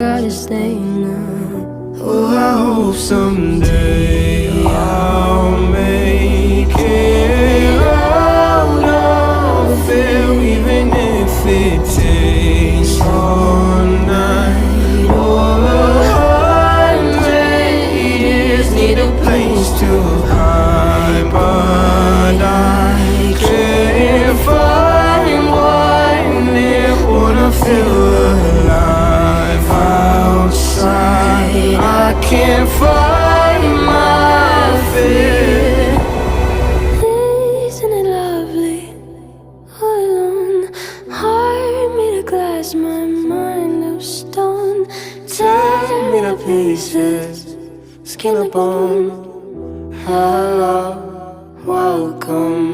Gotta stay now. Oh, I hope someday I'll make it out of here, even if it takes all night or 100 years. Need a place to hide, but I can't find one that wanna feel alive outside. I can't find my fear. Isn't it lovely? All alone, heart made of glass, my mind of stone. Tear me to pieces, skin and bone. Hello, welcome